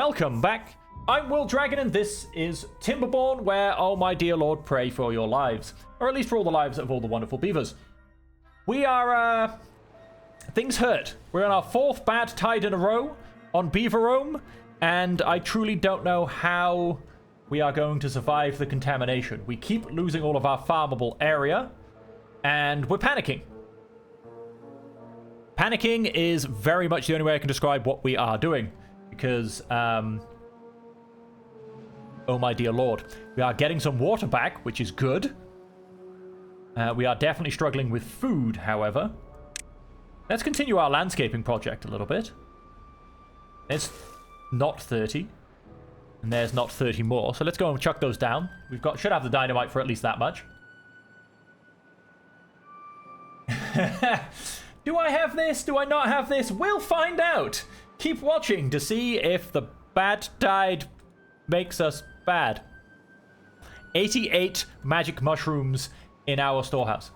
welcome back. I'm Will Dragon, and this is Timberborn, where, oh my dear lord, pray for your lives. Or at least for all the lives of all the wonderful beavers. We are, things hurt. We're on our 4th bad tide in a row on Beaverome, and I truly don't know how we are going to survive the contamination. We keep losing all of our farmable area, and we're panicking. Panicking is very much the only way I can describe what we are doing. Because, oh my dear lord. We are getting some water back, which is good. We are definitely struggling with food, however. Let's continue our landscaping project a little bit. There's not 30. And there's not 30 more. So let's go and chuck those down. Should have the dynamite for at least that much. Do I have this? Do I not have this? We'll find out. Keep watching to see if the bad tide makes us bad. 88 magic mushrooms in our storehouse.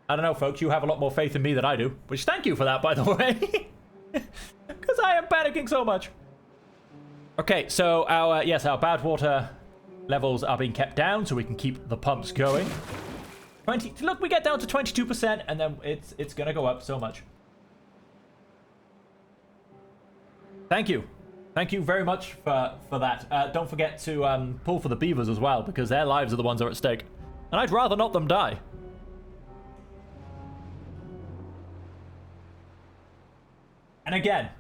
I don't know, folks. You have a lot more faith in me than I do. Which, thank you for that, by the way. Because I am panicking so much. Okay, so our bad water levels are being kept down so we can keep the pumps going. Look, we get down to 22%, and then it's gonna go up so much. Thank you very much for that. Don't forget to pull for the beavers as well, because their lives are the ones that are at stake, and I'd rather not them die. And again,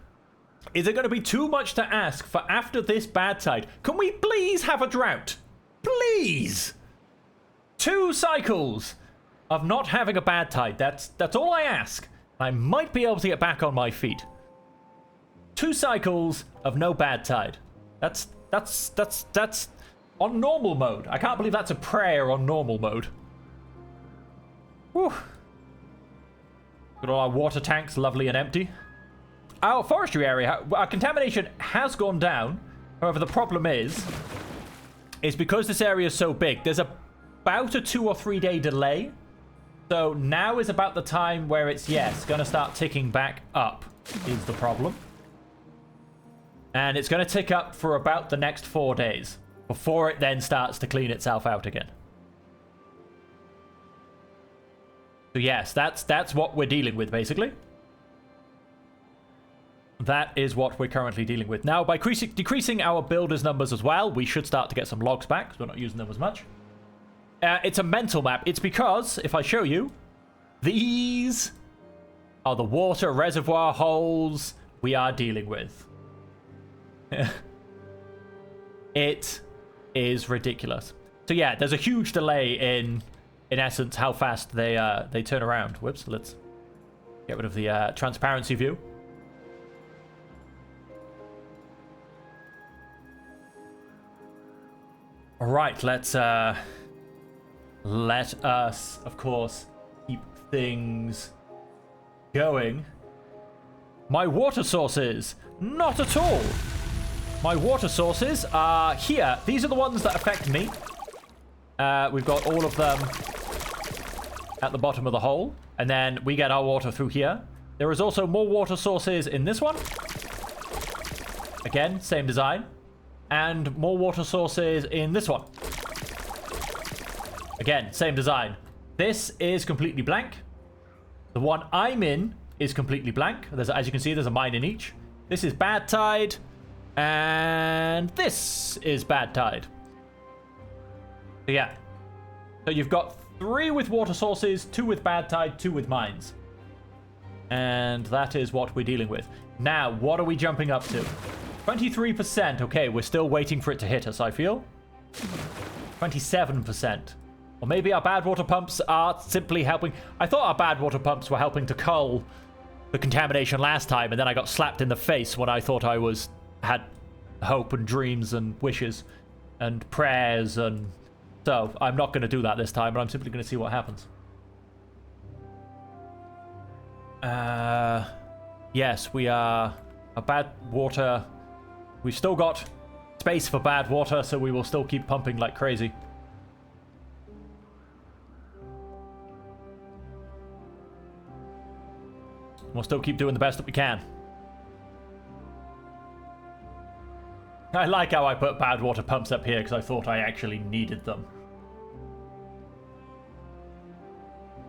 is it going to be too much to ask for after this bad tide? Can we please have a drought? Please. 2 cycles of not having a bad tide. That's all I ask. I might be able to get back on my feet. 2 cycles of no bad tide. That's on normal mode. I can't believe that's a prayer on normal mode. Whew. Got all our water tanks lovely and empty. Our forestry area, our contamination has gone down. However, the problem is because this area is so big, there's about a 2 or 3 day delay. So now is about the time where it's, going to start ticking back up is the problem. And it's going to tick up for about the next 4 days before it then starts to clean itself out again. So yes, that's what we're dealing with, basically. That is what we're currently dealing with. Now, by decreasing our builders' numbers as well, we should start to get some logs back, because we're not using them as much. It's a mental map. It's because, if I show you, these are the water reservoir holes we are dealing with. It is ridiculous. So yeah, there's a huge delay in essence, how fast they turn around. Whoops, let's get rid of the transparency view. All right, let us, of course, keep things going. My water sources, not at all. My water sources are here. These are the ones that affect me. We've got all of them at the bottom of the hole, and then we get our water through here. There is also more water sources in this one. Again, same design. And more water sources in this one. Again, same design. This is completely blank. The one I'm in is completely blank. As you can see, there's a mine in each. This is bad tide. And this is bad tide. So yeah. So you've got 3 with water sources, 2 with bad tide, 2 with mines. And that is what we're dealing with. Now, what are we jumping up to? 23%. Okay, we're still waiting for it to hit us, I feel. 27%. Or maybe our bad water pumps are simply helping. I thought our bad water pumps were helping to cull the contamination last time, and then I got slapped in the face when I thought I had hope and dreams and wishes and prayers, and so I'm not going to do that this time, but I'm simply going to see what happens. Yes, we are a bad water. We've still got space for bad water, so we will still keep pumping like crazy. We'll still keep doing the best that we can. I like how I put bad water pumps up here because I thought I actually needed them.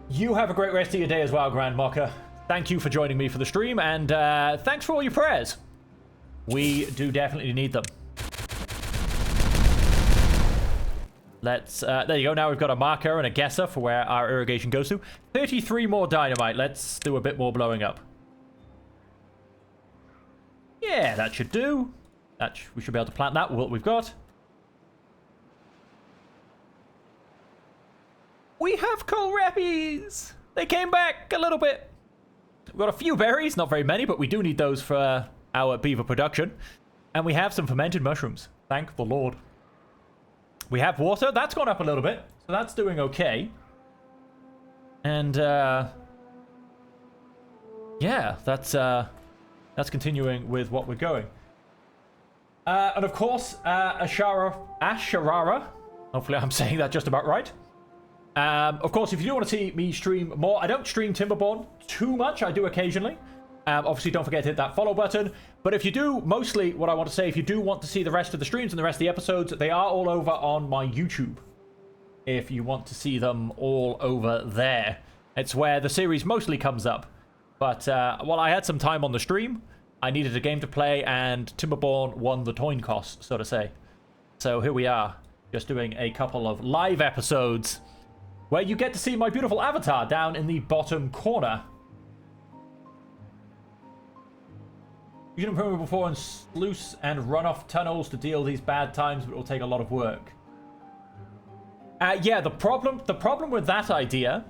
You have a great rest of your day as well, Grand Mocker. Thank you for joining me for the stream, and thanks for all your prayers. We do definitely need them. Let's, there you go. Now we've got a marker and a guesser for where our irrigation goes to. 33 more dynamite. Let's do a bit more blowing up. Yeah, that should do. We should be able to plant that with what we've got. We have kohlrapis! They came back a little bit. We've got a few berries, not very many, but we do need those for our beaver production. And we have some fermented mushrooms. Thank the Lord. We have water. That's gone up a little bit, so that's doing okay. And, yeah, that's continuing with what we're going. And of course, Asharara. Hopefully I'm saying that just about right. Of course, if you do want to see me stream more, I don't stream Timberborn too much. I do occasionally. Obviously, don't forget to hit that follow button. But if you do, mostly what I want to say, if you do want to see the rest of the streams and the rest of the episodes, they are all over on my YouTube. If you want to see them all over there. It's where the series mostly comes up. But while I had some time on the stream, I needed a game to play, and Timberborn won the coin toss, so to say. So here we are, just doing a couple of live episodes where you get to see my beautiful avatar down in the bottom corner. You can improve before and sluice and runoff tunnels to deal these bad times, but it will take a lot of work. Yeah, the problem with that idea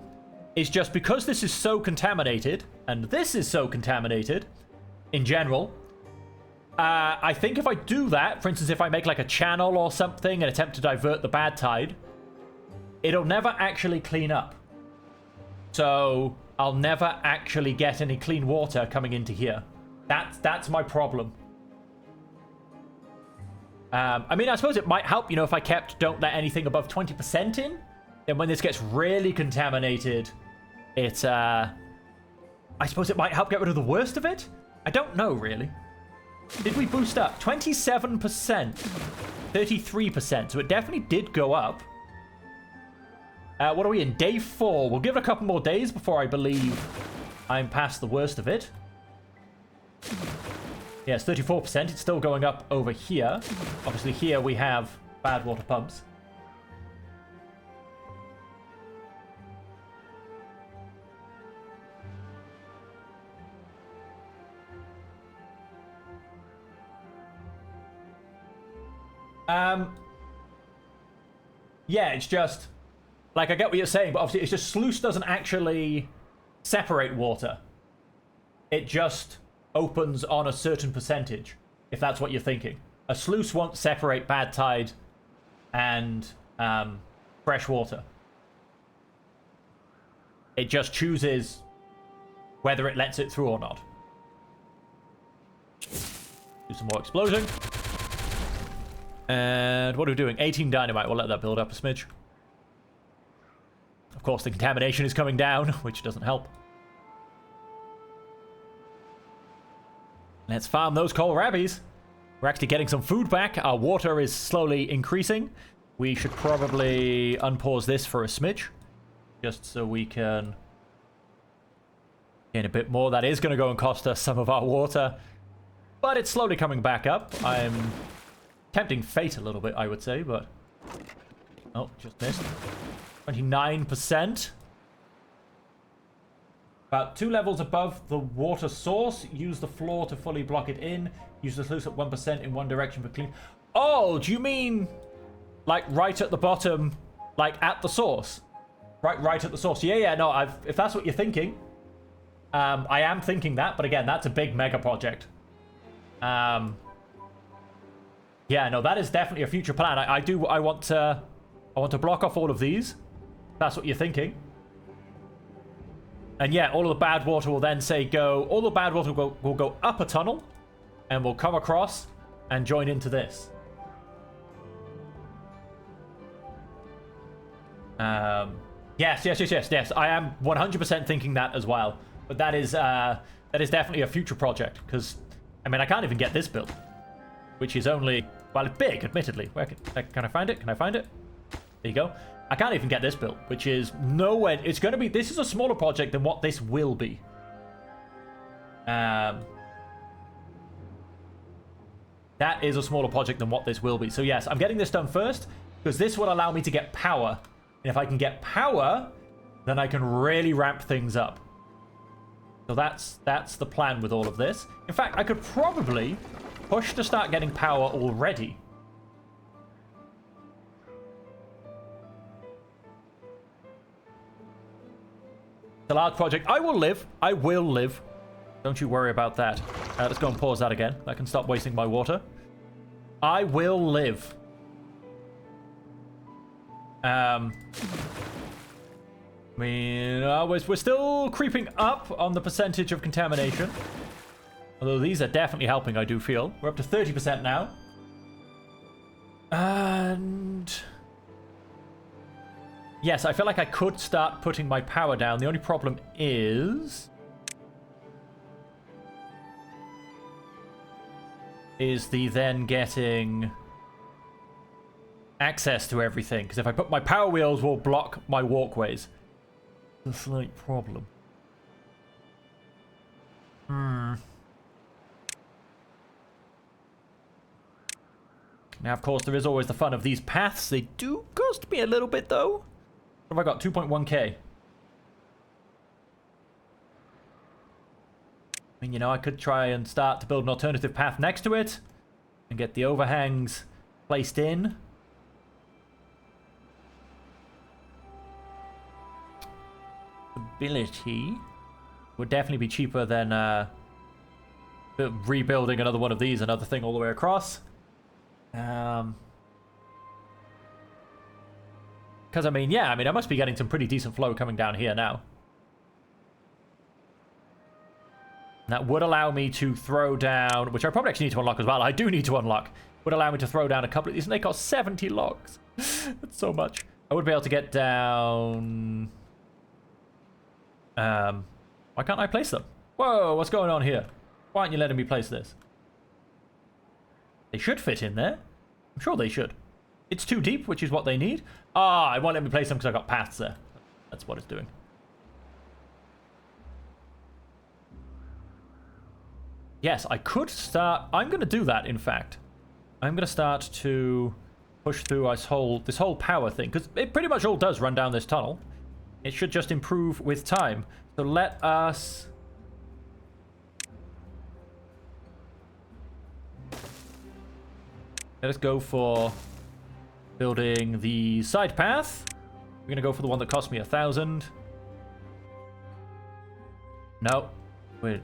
is just because this is so contaminated, and this is so contaminated in general, I think if I do that, for instance, if I make like a channel or something and attempt to divert the bad tide, it'll never actually clean up. So I'll never actually get any clean water coming into here. That's my problem. I mean, I suppose it might help, you know, if I kept don't let anything above 20% in. Then when this gets really contaminated, it, I suppose it might help get rid of the worst of it? I don't know, really. Did we boost up? 27%. 33%. So it definitely did go up. What are we in? Day 4. We'll give it a couple more days before I believe I'm past the worst of it. Yes, 34%. It's still going up over here. Obviously, here we have bad water pumps. Yeah, it's just... Like, I get what you're saying, but obviously it's just sluice doesn't actually separate water. It just opens on a certain percentage, if that's what you're thinking. A sluice won't separate bad tide and fresh water. It just chooses whether it lets it through or not. Do some more explosion. And what are we doing? 18 dynamite. We'll let that build up a smidge. Of course, the contamination is coming down, which doesn't help. Let's farm those kohlrabis. We're actually getting some food back. Our water is slowly increasing. We should probably unpause this for a smidge, just so we can gain a bit more. That is going to go and cost us some of our water, but it's slowly coming back up. I'm tempting fate a little bit, I would say, but... Oh, just missed. 29%. About 2 levels above the water source. Use the floor to fully block it in. Use the sluice at 1% in one direction for clean... Oh, do you mean... like, right at the bottom, like, at the source? Right at the source. Yeah, no, if that's what you're thinking. I am thinking that, but again, that's a big mega project. Yeah, no, that is definitely a future plan. I want to block off all of these. That's what you're thinking. And yeah, all of the bad water will then say go... All the bad water will go up a tunnel, and will come across and join into this. Yes. I am 100% thinking that as well. But that is that is definitely a future project, because, I mean, I can't even get this built, which is only, well, it's big, admittedly. Where can I find it? Can I find it? There you go. I can't even get this built, which is nowhere. It's going to be, this is a smaller project than what this will be. That is a smaller project than what this will be. So yes, I'm getting this done first, because this will allow me to get power. And if I can get power, then I can really ramp things up. So that's the plan with all of this. In fact, I could probably push to start getting power already. The large project. I will live. I will live. Don't you worry about that. Let's go and pause that again. I can stop wasting my water. I will live. I mean, we're still creeping up on the percentage of contamination. Although these are definitely helping, I do feel. We're up to 30% now. And yes, I feel like I could start putting my power down. The only problem is the then getting access to everything. Because if I put my power wheels, will block my walkways. It's a slight problem. Now, of course, there is always the fun of these paths. They do cost me a little bit, though. What have I got? 2.1k. I mean, you know, I could try and start to build an alternative path next to it and get the overhangs placed in. Ability would definitely be cheaper than rebuilding another one of these, another thing all the way across. Because, I mean, yeah, I mean, I must be getting some pretty decent flow coming down here now. That would allow me to throw down, which I probably actually need to unlock as well. I do need to unlock. Would allow me to throw down a couple of these, and they cost 70 logs. That's so much. I would be able to get down... why can't I place them? Whoa, what's going on here? Why aren't you letting me place this? They should fit in there. I'm sure they should. It's too deep, which is what they need. Ah, it won't let me place them because I got paths there. That's what it's doing. Yes, I could start... I'm going to do that, in fact. I'm going to start to push through this whole power thing, because it pretty much all does run down this tunnel. It should just improve with time. So let us... Let us go for building the side path. We're going to go for the one that cost me 1,000. No. We're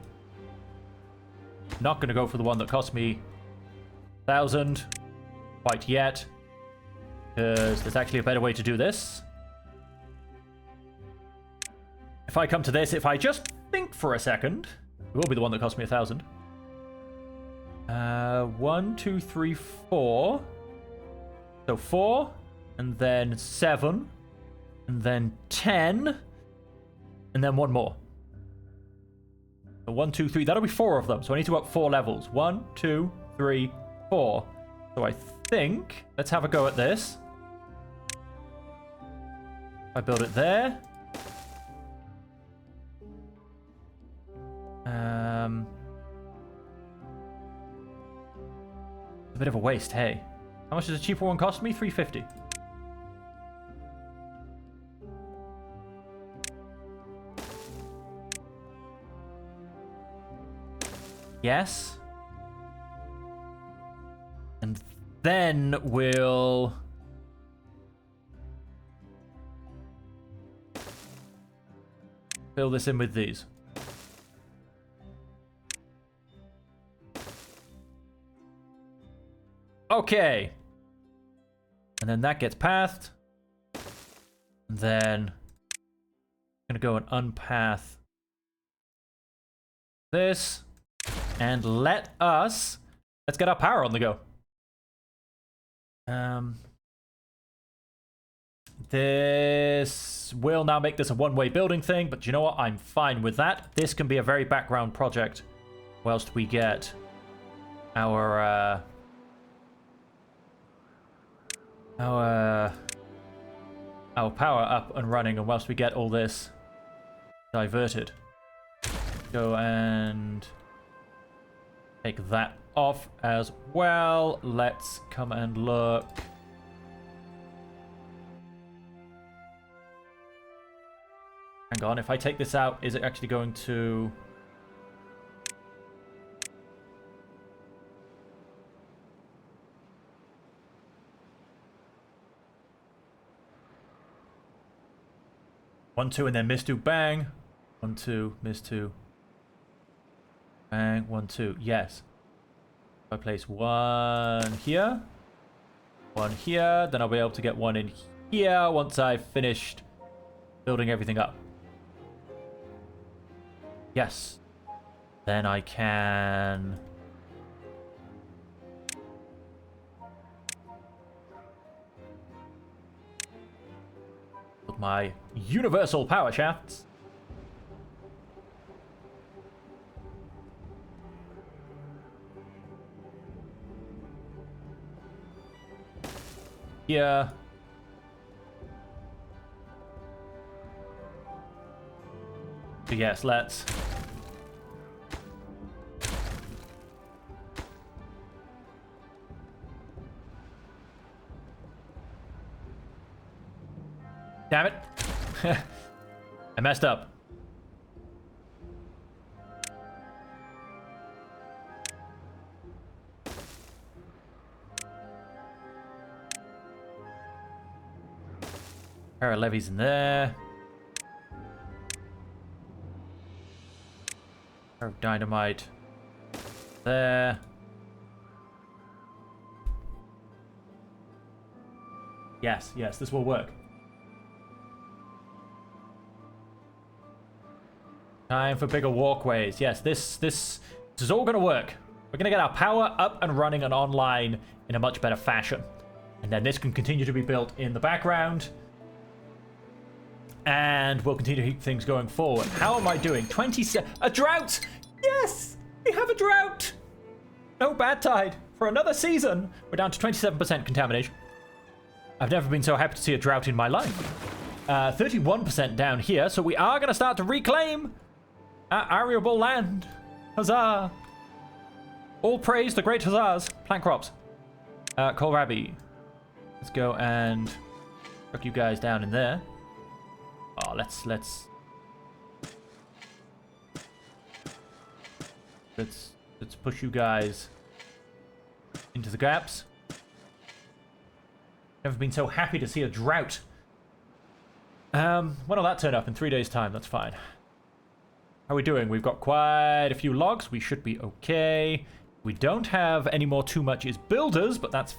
not going to go for the one that cost me 1,000 quite yet. Because there's actually a better way to do this. If I come to this, if I just think for a second, it will be the one that cost me 1,000. 1, 2, 3, 4. So 4, and then 7, and then 10, and then one more. So 1, 2, 3. That'll be 4 of them. So I need to go up 4 levels. 1, 2, 3, 4. So I think let's have a go at this. I build it there. It's a bit of a waste, hey. How much does a cheaper one cost me? 350. Yes. And then we'll... fill this in with these. Okay. And then that gets pathed. And then I'm gonna go and unpath this. And let's get our power on the go. This will now make this a one-way building thing, but you know what? I'm fine with that. This can be a very background project whilst we get our power up and running, and whilst we get all this diverted. Go and take that off as well. Let's come and look. Hang on, if I take this out, is it actually going to... One, two, and then miss two, bang. 1, 2, miss 2. Bang, 1, 2. Yes. I place 1 here. 1 here. Then I'll be able to get 1 in here once I've finished building everything up. Yes. Then I can... put my universal power shafts. Here. So yes, let's... Damn it. I messed up. Pair of levies in there. Pair of dynamite there. Yes, yes, this will work. Time for bigger walkways. Yes, this is all going to work. We're going to get our power up and running and online in a much better fashion. And then this can continue to be built in the background. And we'll continue to keep things going forward. How am I doing? 27... A drought! Yes! We have a drought! No bad tide. For another season, we're down to 27% contamination. I've never been so happy to see a drought in my life. 31% down here, so we are going to start to reclaim our arable land. Huzzah! All praise the great huzzahs. Plant crops. Kohlrabi. Let's go and chuck you guys down in there. Oh, let's push you guys into the gaps. Never been so happy to see a drought. When will that turn up? In 3 days' time. That's fine. How are we doing? We've got quite a few logs. We should be okay. We don't have any more too much as builders, but that's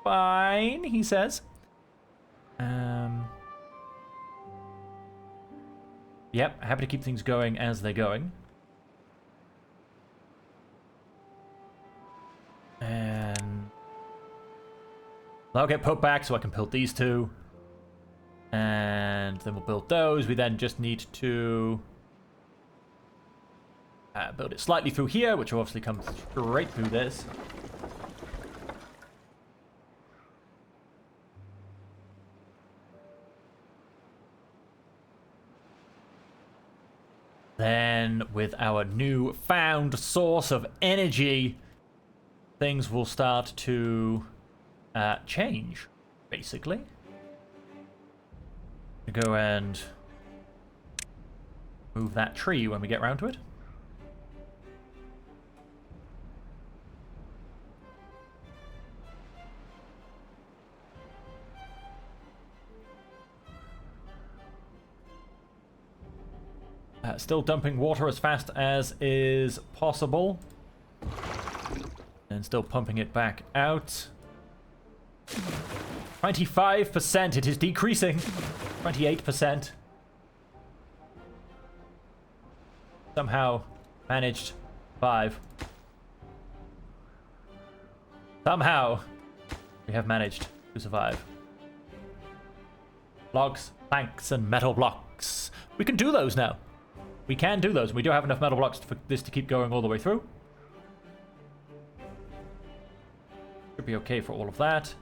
fine, he says. Yep, happy to keep things going as they're going. And I'll get put back so I can build these two. And then we'll build those. We then just need to build it slightly through here, which will obviously come straight through this. Then, with our new found source of energy, things will start to change, basically. Go and move that tree when we get round to it. Still dumping water as fast as is possible. And still pumping it back out. 25%, it is decreasing. 28%. Somehow managed 5. Somehow we have managed to survive. Logs, planks, and metal blocks. We can do those now. We can do those. We do have enough metal blocks for this to keep going all the way through. Should be okay for all of that.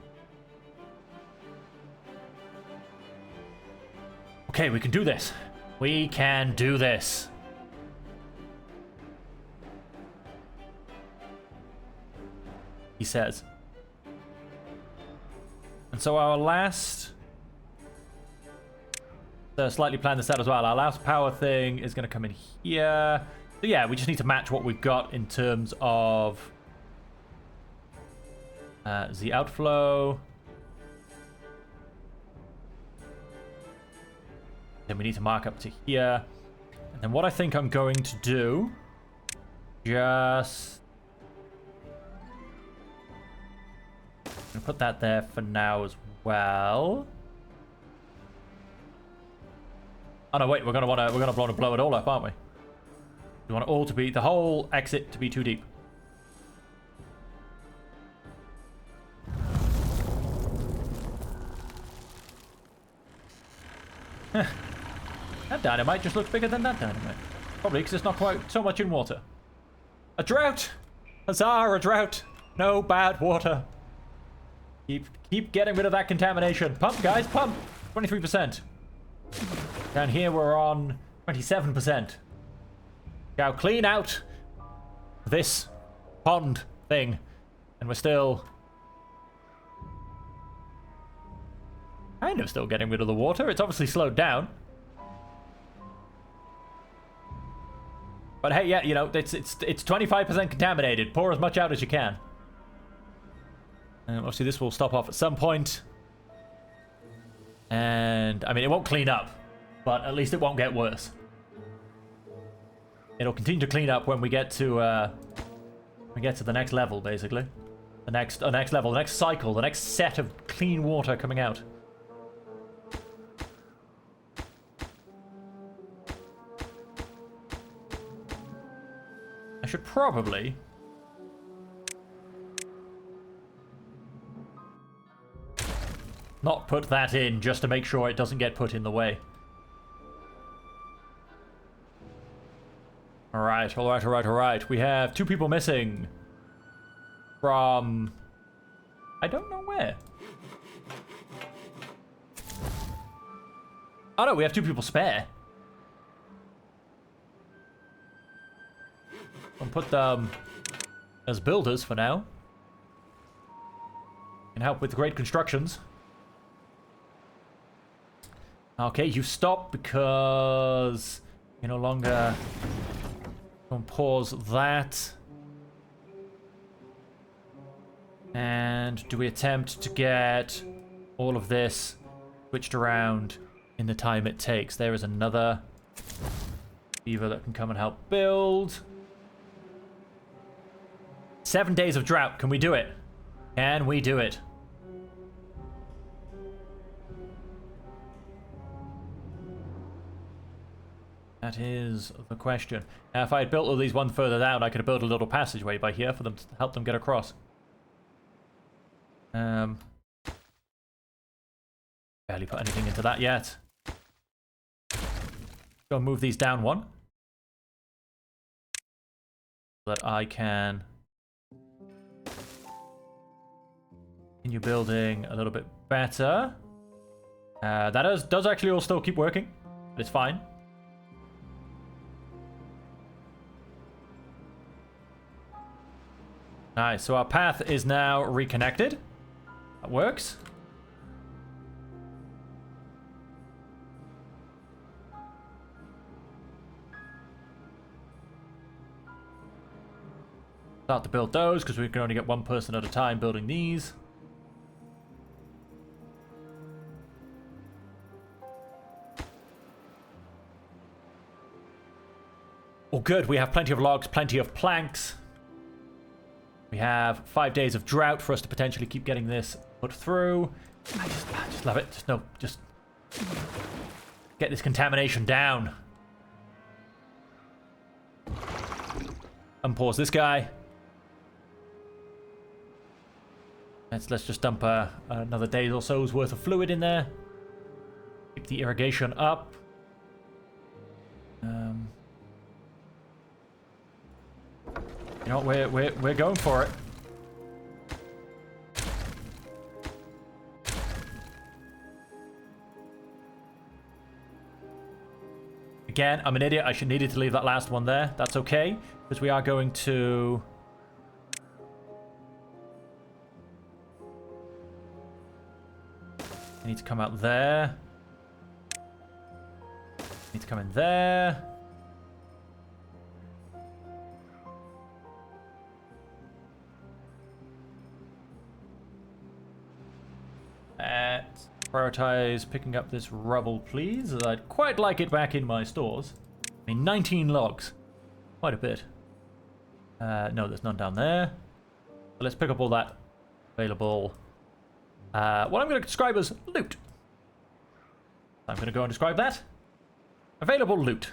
Okay, we can do this. We can do this. He says. And so our last... slightly plan this out as well. Our last power thing is going to come in here. So yeah, we just need to match what we've got in terms of the outflow. Then we need to mark up to here. And then what I think I'm going to do, just... I'm going to put that there for now as well. Oh no, wait, we're gonna want to blow it all up, aren't we? We want it all to be, the whole exit to be too deep. That dynamite just looks bigger than that dynamite. Probably because it's not quite so much in water. A drought! Huzzah, a drought! No bad water. Keep getting rid of that contamination. Pump, guys, pump! 23%. Down here we're on 27%. Now clean out this pond thing. And we're still... kind of still getting rid of the water. It's obviously slowed down. But hey, yeah, you know, it's 25% contaminated. Pour as much out as you can. And obviously this will stop off at some point. And, I mean, it won't clean up. But at least it won't get worse. It'll continue to clean up when we get to the next level, basically. The next level, the next cycle, the next set of clean water coming out. I should probably... not put that in just to make sure it doesn't get put in the way. Alright, alright, alright, alright. We have 2 people missing. From... I don't know where. Oh no, we have 2 people spare. I'll put them as builders for now. Can help with great constructions. Okay, you stop because you no longer... Don't pause that. And do we attempt to get all of this switched around in the time it takes? There is another beaver that can come and help build. 7 days of drought. Can we do it? Can we do it? That is the question. Now, if I had built all these one further down, I could have built a little passageway by here for them to help them get across. Barely put anything into that yet. Go and move these down one. So that I can continue building a little bit better. That does actually all still keep working, but it's fine. Nice, so our path is now reconnected. That works. Start to build those, because we can only get one person at a time building these. Oh good, we have plenty of logs, plenty of planks. We have 5 days of drought for us to potentially keep getting this put through. I just love it. Just get this contamination down. Unpause this guy. Let's just dump another day or so's worth of fluid in there. Keep the irrigation up. You know, we're going for it. Again, I'm an idiot. I should needed to leave that last one there. That's okay, because we are going to... I need to come out there. Need to come in there. Prioritize picking up this rubble, please. I'd quite like it back in my stores. I mean, 19 logs. Quite a bit. No, there's none down there. So let's pick up all that available. What I'm going to describe as loot. I'm going to go and describe that. Available loot.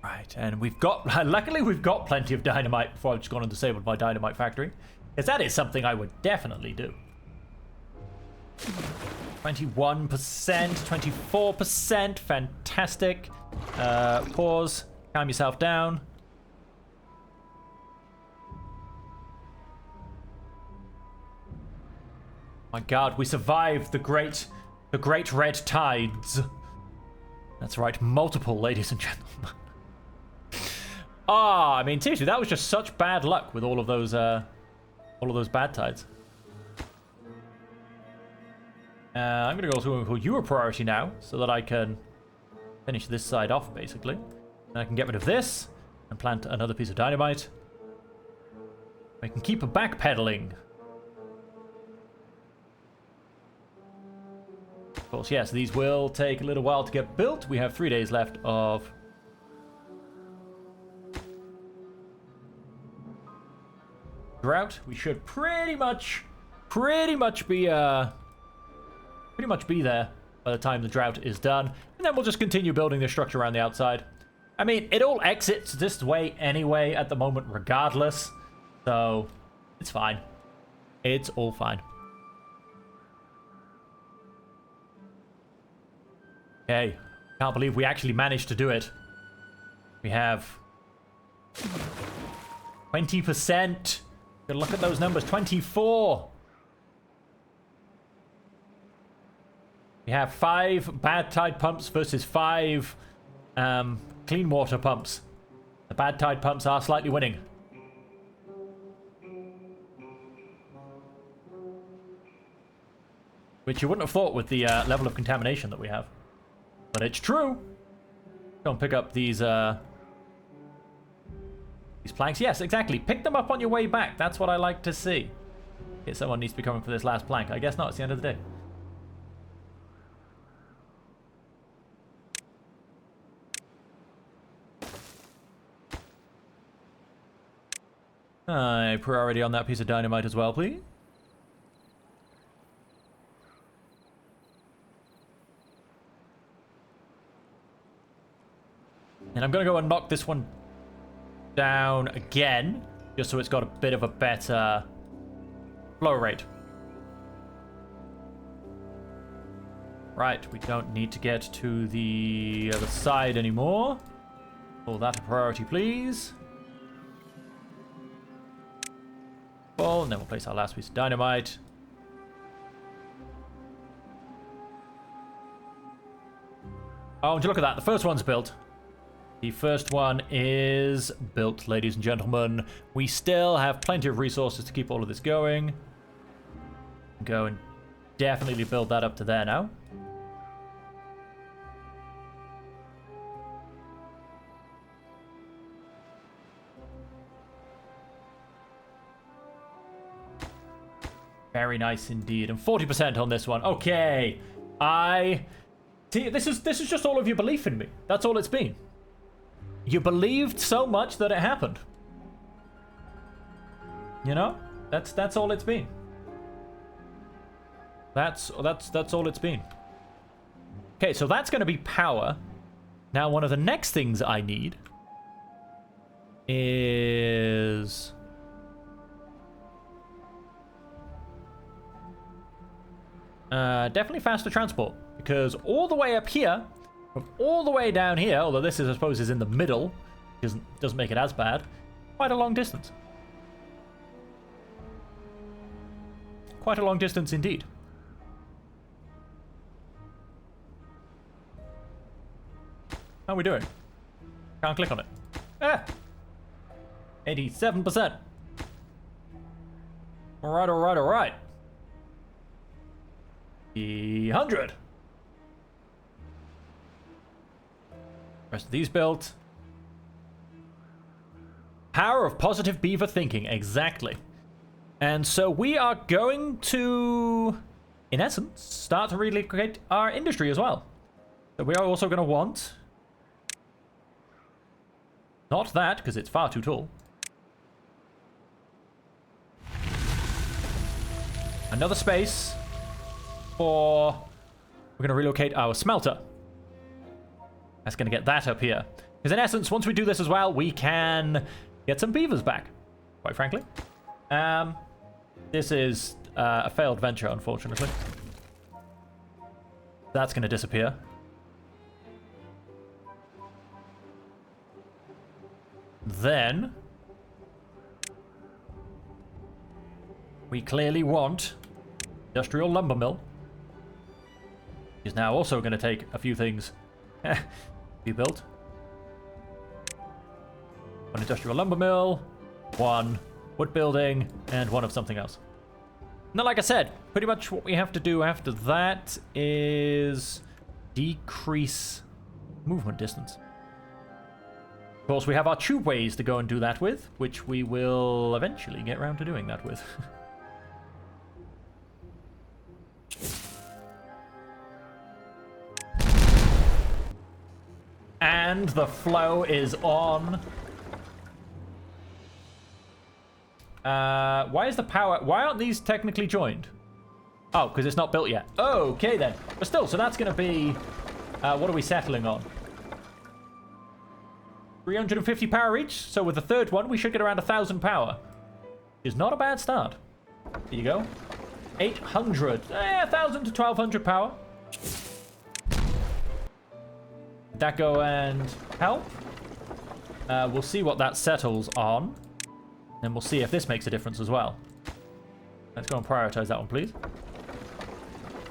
Right, and we've got... Luckily, we've got plenty of dynamite before I've just gone and disabled my dynamite factory. Because that is something I would definitely do. 21%, 24%, fantastic. Pause, calm yourself down. My God, we survived the great red tides. That's right, multiple, ladies and gentlemen. Ah, I mean, seriously, that was just such bad luck with all of those bad tides. I'm gonna go also call you a priority now, so that I can finish this side off, basically. And I can get rid of this and plant another piece of dynamite. I can keep backpedaling. Of course, yes, these will take a little while to get built. We have 3 days left of drought. We should pretty much be there by the time the drought is done, and then we'll just continue building this structure around the outside. I mean, it all exits this way anyway at the moment regardless, so it's fine. It's all fine. Okay, can't believe we actually managed to do it. We have 20%. Good look at those numbers. 24. We have 5 bad tide pumps versus 5 clean water pumps. The bad tide pumps are slightly winning. Which you wouldn't have thought with the level of contamination that we have. But it's true. Go and pick up these planks. Yes, exactly. Pick them up on your way back. That's what I like to see. Okay, someone needs to be coming for this last plank. I guess not. It's the end of the day. Priority on that piece of dynamite as well, please. And I'm going to go and knock this one down again, just so it's got a bit of a better flow rate. Right, we don't need to get to the other side anymore. Call that a priority, please. Well, and then we'll place our last piece of dynamite. Oh, would you look at that? The first one's built. The first one is built, ladies and gentlemen. We still have plenty of resources to keep all of this going. Go and definitely build that up to there now. Very nice indeed. And 40% on this one. Okay. See, this is just all of your belief in me. That's all it's been. You believed so much that it happened. You know? That's all it's been. That's all it's been. Okay, so that's going to be power. Now, one of the next things I need is... definitely faster transport. Because all the way up here, from all the way down here, although this is, I suppose, is in the middle, doesn't make it as bad, quite a long distance. Quite a long distance indeed. How are we doing? Can't click on it. Ah! 87%. Alright, alright, alright. 100. Rest of these built. Power of positive beaver thinking, exactly. And so we are going to, in essence, start to relocate our industry as well. So we are also going to want... Not that, because it's far too tall. Another space for... We're going to relocate our smelter. That's going to get that up here. Because in essence, once we do this as well, we can get some beavers back, quite frankly. This is a failed venture, unfortunately. That's going to disappear. Then we clearly want industrial lumber mill. Is now also going to take a few things be built. One industrial lumber mill, one wood building, and one of something else. Now, like I said, pretty much what we have to do after that is decrease movement distance. Of course, we have our tube ways to go and do that with, which we will eventually get around to doing that with. And the flow is on. Why is the power... Why aren't these technically joined? Oh, because it's not built yet. Oh, okay then. But still, so that's going to be... what are we settling on? 350 power each. So with the third one, we should get around 1,000 power. Which is not a bad start. There you go. 800. 1,000 to 1,200 power. Did that go and help? We'll see what that settles on. And we'll see if this makes a difference as well. Let's go and prioritize that one, please.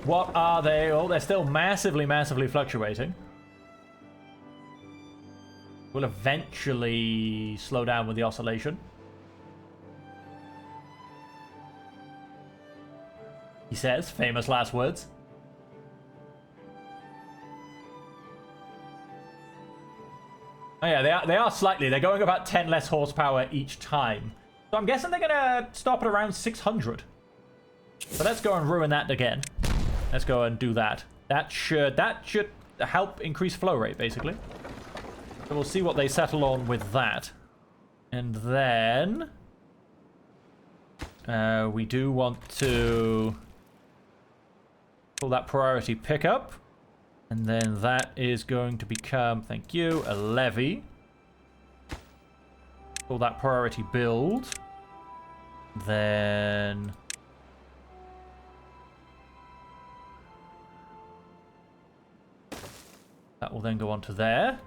What are they? Oh, they're still massively, massively fluctuating. We'll eventually slow down with the oscillation. He says, famous last words. Oh yeah, they are slightly. They're going about 10 less horsepower each time. So I'm guessing they're going to stop at around 600. So let's go and ruin that again. Let's go and do that. That should help increase flow rate, basically. So we'll see what they settle on with that. And then... we do want to pull that priority pickup. And then that is going to become, thank you, a levy. Pull that priority build. Then... that will then go on to there.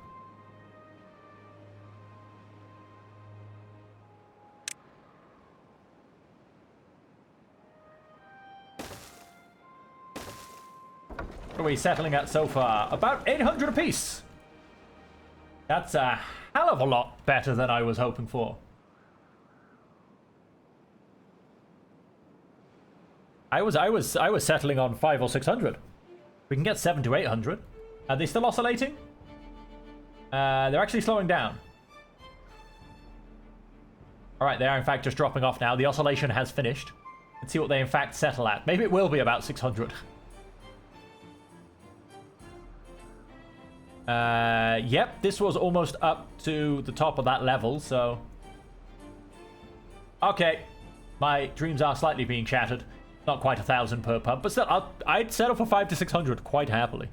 What are we settling at so far? About 800 apiece. That's a hell of a lot better than I was hoping for. I was settling on 500 or 600. We can get 700 to 800. Are they still oscillating? They're actually slowing down. All right, they are in fact just dropping off now. The oscillation has finished. Let's see what they in fact settle at. Maybe it will be about 600. Yep, this was almost up to the top of that level, so... Okay, my dreams are slightly being shattered. Not quite 1,000 per pump, but still, I'd settle for 500 to 600 quite happily.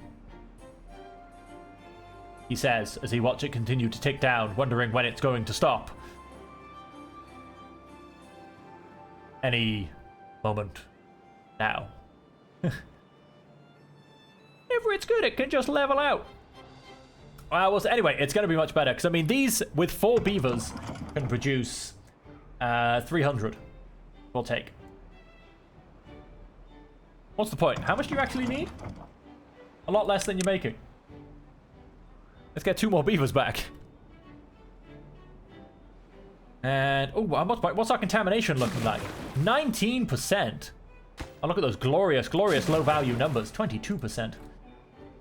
He says, as he watches it continue to tick down, wondering when it's going to stop. Any moment now. Whenever it's good, it can just level out. Well, anyway, it's going to be much better, because, I mean, these, with 4 beavers, can produce 300. We'll take. What's the point? How much do you actually need? A lot less than you're making. Let's get 2 more beavers back. And, oh, what's our contamination looking like? 19%. Oh, look at those glorious, glorious low-value numbers. 22%.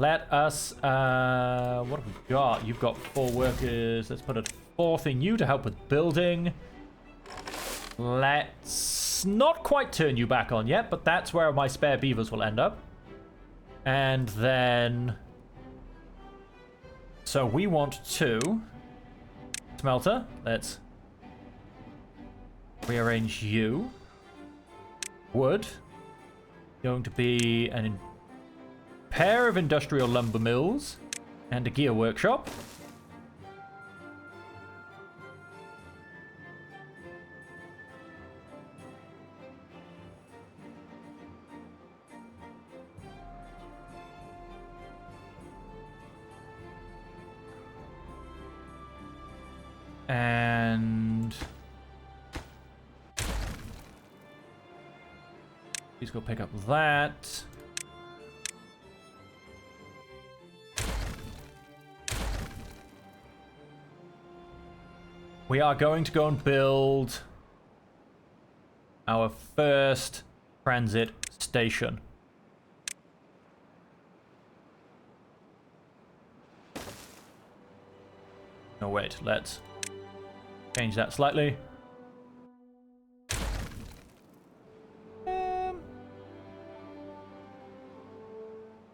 Let us, what have we got? You've got 4 workers. Let's put a 4th in you to help with building. Let's not quite turn you back on yet, but that's where my spare beavers will end up. And then... So we want to... Smelter. Let's rearrange you. Wood. Going to be an pair of industrial lumber mills and a gear workshop. And please go pick up that. We are going to go and build our first transit station. No, wait, let's change that slightly. No,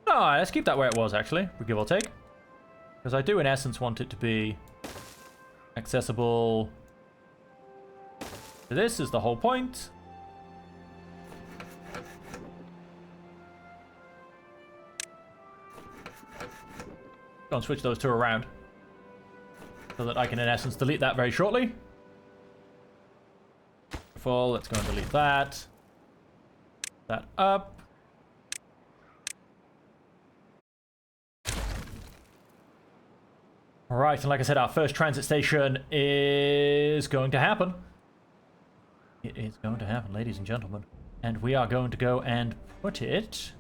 let's keep that where it was, actually, give or take. Because I do, in essence, want it to be accessible. This is the whole point. Go and switch those 2 around. So that I can, in essence, delete that very shortly. Full. Let's go and delete that. That up. Alright, and like I said, our first transit station is going to happen. It is going to happen, ladies and gentlemen. And we are going to go and put it...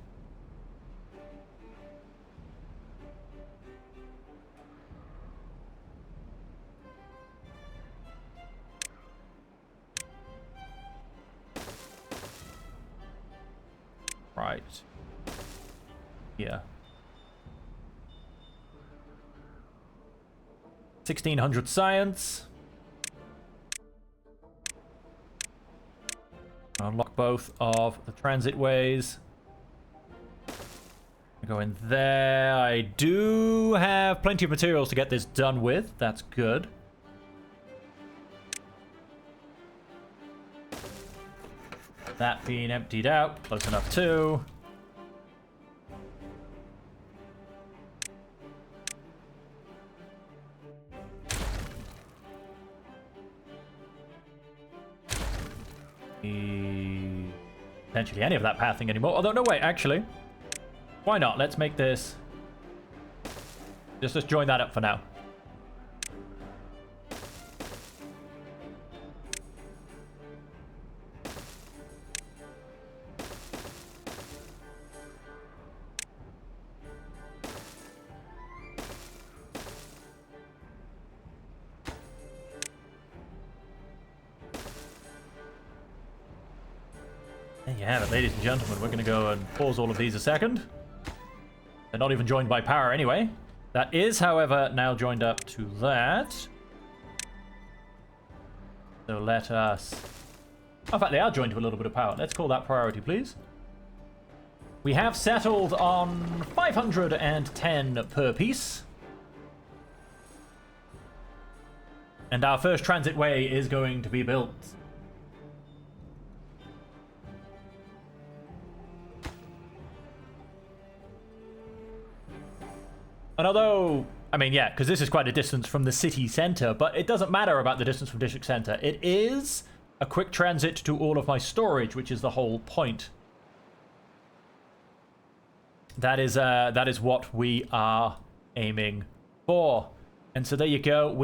Right. Yeah. 1600 science. Unlock both of the transit ways. Go in there. I do have plenty of materials to get this done with. That's good. That being emptied out. Close enough too. Potentially any of that pathing anymore. Although, no, wait, actually. Why not? Let's make this... Just join that up for now. There you have it, ladies and gentlemen. We're going to go and pause all of these a second. They're not even joined by power anyway. That is, however, now joined up to that. So let us... In fact, they are joined to a little bit of power. Let's call that priority, please. We have settled on 510 per piece. And our first transitway is going to be built. And although, I mean, yeah, because this is quite a distance from the city center, but it doesn't matter about the distance from district center. It is a quick transit to all of my storage, which is the whole point. That is what we are aiming for. And so there you go.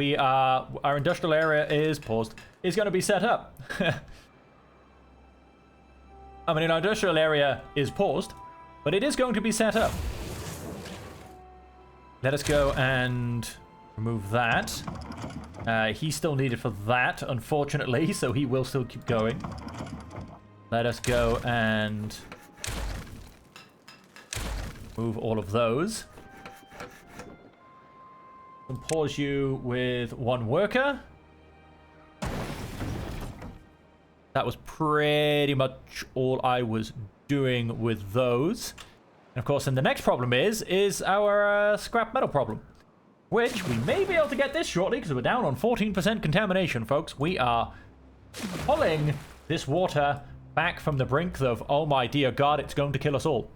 Our industrial area is paused. Is going to be set up. I mean, our industrial area is paused, but it is going to be set up. Let us go and remove that. He's still needed for that, unfortunately, so he will still keep going. Let us go and move all of those. And pause you with one worker. That was pretty much all I was doing with those. And of course, then the next problem is our scrap metal problem, which we may be able to get this shortly because we're down on 14% contamination, folks. We are pulling this water back from the brink of, oh my dear God, it's going to kill us all.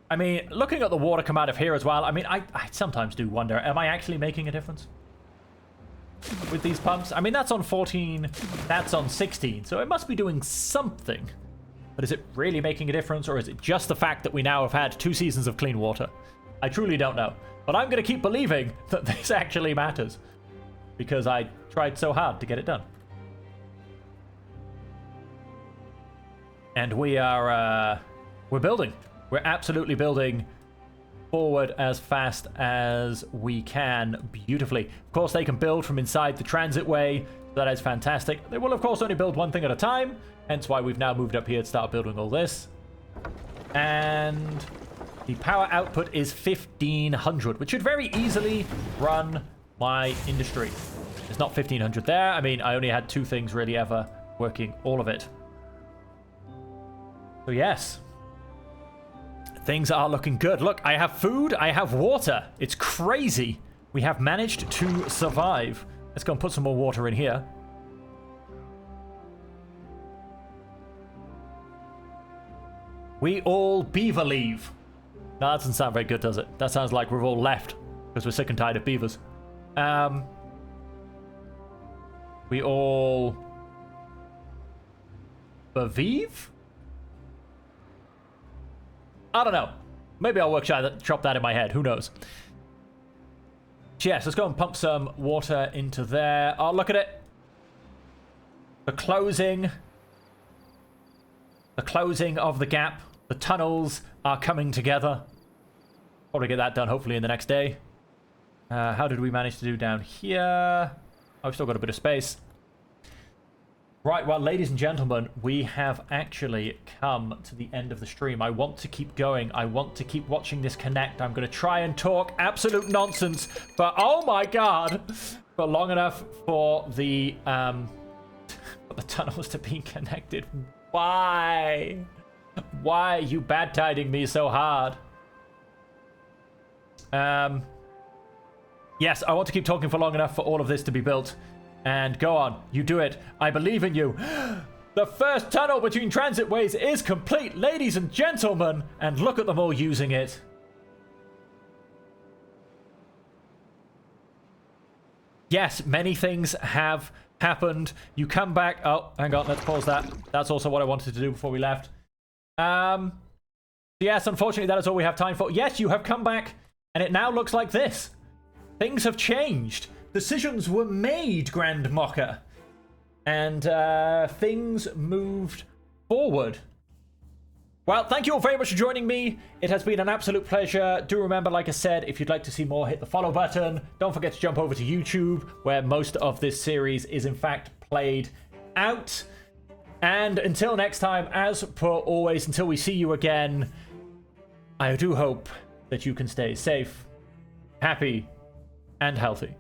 I mean, looking at the water come out of here as well, I mean, I sometimes do wonder, am I actually making a difference with these pumps? I mean, that's on 14, that's on 16, so it must be doing something. But is it really making a difference, or is it just the fact that we now have had 2 seasons of clean water? I truly don't know. But I'm going to keep believing that this actually matters, because I tried so hard to get it done. And we are, we're building. We're absolutely building forward as fast as we can beautifully. Of course, they can build from inside the transitway. That is fantastic. They will, of course, only build one thing at a time. Hence why we've now moved up here to start building all this. And the power output is 1,500, which should very easily run my industry. There's not 1,500 there. I mean, I only had 2 things really ever working all of it. So yes. Things are looking good. Look, I have food, I have water. It's crazy. We have managed to survive. Let's go and put some more water in here. We all beaver leave. No, that doesn't sound very good, does it? That sounds like we've all left because we're sick and tired of beavers. We all bevive? I don't know. Maybe I'll workshop that in my head. Who knows? Yes, let's go and pump some water into there. Oh, look at it. The closing of the gap. The tunnels are coming together. Probably get that done hopefully in the next day. How did we manage to do down here? Oh, we've still got a bit of space. Right, well, ladies and gentlemen, we have actually come to the end of the stream. I want to keep going. I want to keep watching this connect. I'm going to try and talk absolute nonsense, but oh my God, for long enough for the tunnels to be connected. Why? Why are you bad-tiding me so hard? Yes, I want to keep talking for long enough for all of this to be built. And go on, you do it. I believe in you. The first tunnel between transitways is complete, ladies and gentlemen. And look at them all using it. Yes, many things have happened. You come back. Oh, hang on, let's pause that. That's also what I wanted to do before we left. Yes, unfortunately, that is all we have time for. Yes, you have come back, and it now looks like this. Things have changed. Decisions were made, Grand Mocker. And things moved forward. Well, thank you all very much for joining me. It has been an absolute pleasure. Do remember, like I said, if you'd like to see more, hit the follow button. Don't forget to jump over to YouTube, where most of this series is in fact played out. And until next time, as per always, until we see you again, I do hope that you can stay safe, happy, and healthy.